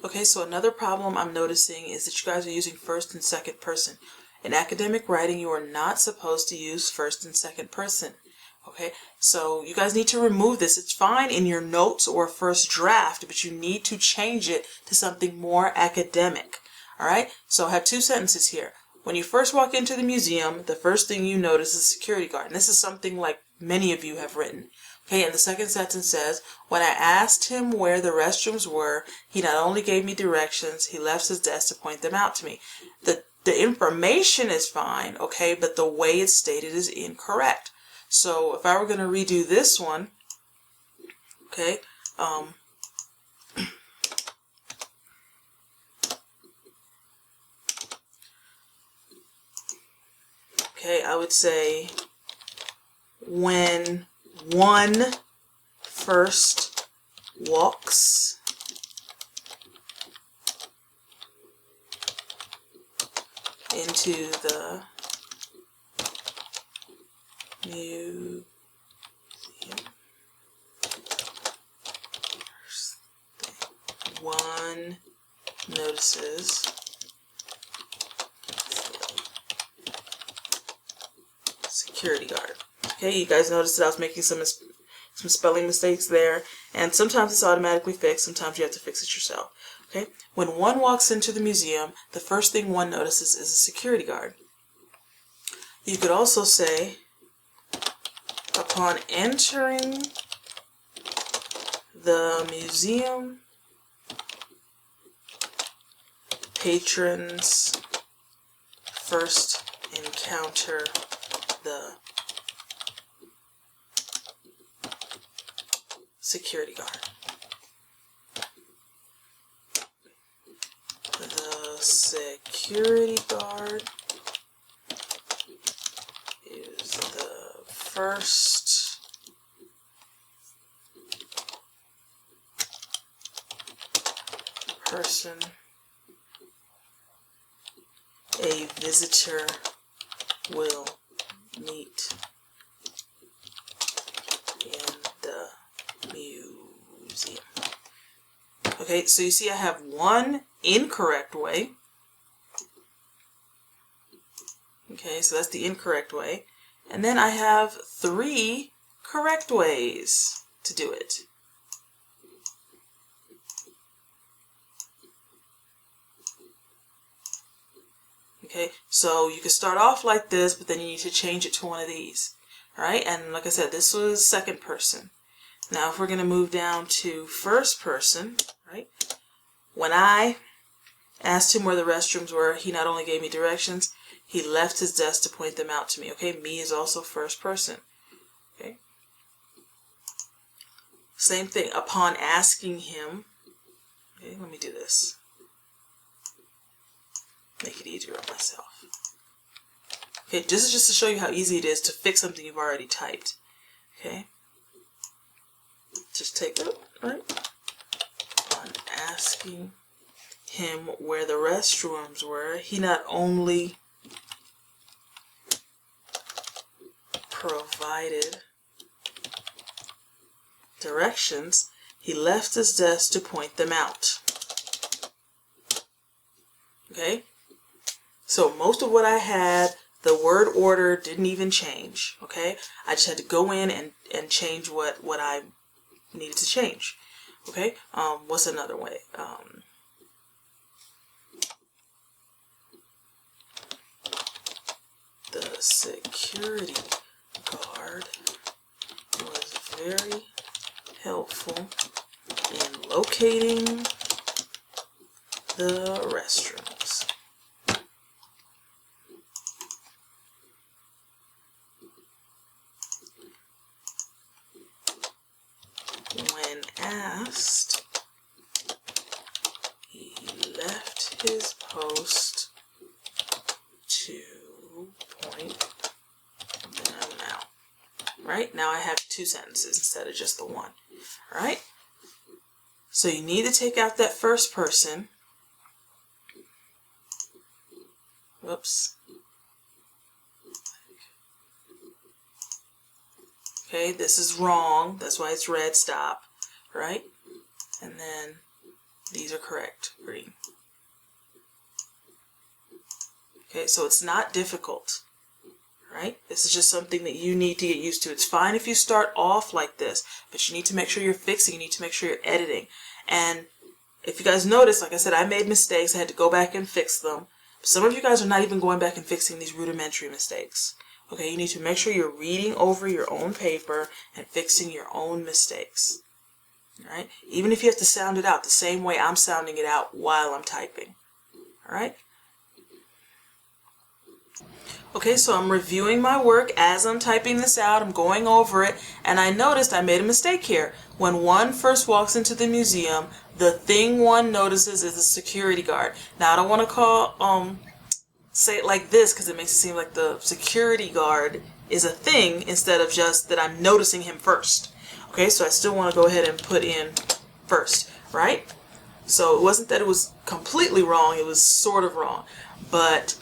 Okay, so another problem I'm noticing is that you guys are using first and second person. In academic writing, you are not supposed to use first and second person. Okay, so you guys need to remove this. It's fine in your notes or first draft, but you need to change it to something more academic. All right, so I have two sentences here. When you first walk into the museum, the first thing you notice is a security guard. And this is something like many of you have written. Okay, and the second sentence says, when I asked him where the restrooms were, he not only gave me directions, he left his desk to point them out to me. The information is fine, okay, but the way it's stated is incorrect. So if I were going to redo this one, okay, I would say, when one first walks into the museum, one notices security guard. Okay, you guys noticed that I was making some spelling mistakes there, and sometimes it's automatically fixed, sometimes you have to fix it yourself. Okay, when one walks into the museum, the first thing one notices is a security guard. You could also say, upon entering the museum, patrons first encounter the security guard. The security guard is the first person a visitor will meet in the museum. Okay, so you see I have one incorrect way. Okay, so that's the incorrect way. And then I have 3 correct ways to do it. Okay, so you can start off like this, but then you need to change it to one of these. Alright, and like I said, this was second person. Now if we're going to move down to first person, right? When I asked him where the restrooms were, he not only gave me directions, he left his desk to point them out to me. Okay, me is also first person. Okay. Same thing, upon asking him, okay, let me do this. Make it easier on myself. Okay, this is just to show you how easy it is to fix something you've already typed. Okay. Just take it, right? On asking him where the restrooms were, he not only provided directions, he left his desk to point them out. Okay? So most of what I had, the word order didn't even change. Okay? I just had to go in and change what I needed to change. Okay? What's another way? The security guard was very helpful in locating the restrooms. When asked, he left his post to point them out. Right? Now I have 2 sentences instead of just the one. Alright? So you need to take out that first person. Whoops. Okay, this is wrong. That's why it's red. Stop. Right? And then These are correct. Green. Okay, so it's not difficult, right? This is just something that you need to get used to. It's fine if you start off like this, but you need to make sure you're fixing. You need to make sure you're editing. And if you guys notice, like I said, I made mistakes. I had to go back and fix them. Some of you guys are not even going back and fixing these rudimentary mistakes. Okay, you need to make sure you're reading over your own paper and fixing your own mistakes. All right? Even if you have to sound it out the same way I'm sounding it out while I'm typing. All right? Okay, so I'm reviewing my work as I'm typing this out. I'm going over it, and I noticed I made a mistake here. When one first walks into the museum, the thing one notices is the security guard. Now, I don't want to say it like this because it makes it seem like the security guard is a thing instead of just that I'm noticing him first. Okay, so I still want to go ahead and put in first, right? So it wasn't that it was completely wrong, it was sort of wrong. But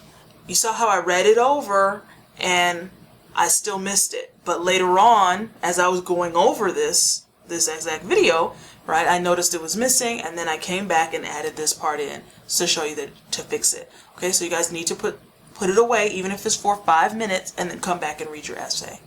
you saw how I read it over and I still missed it. But later on, as I was going over this exact video, right, I noticed it was missing, and then I came back and added this part in to show you that to fix it. Okay, so you guys need to put it away, even if it's for 5 minutes, and then come back and read your essay.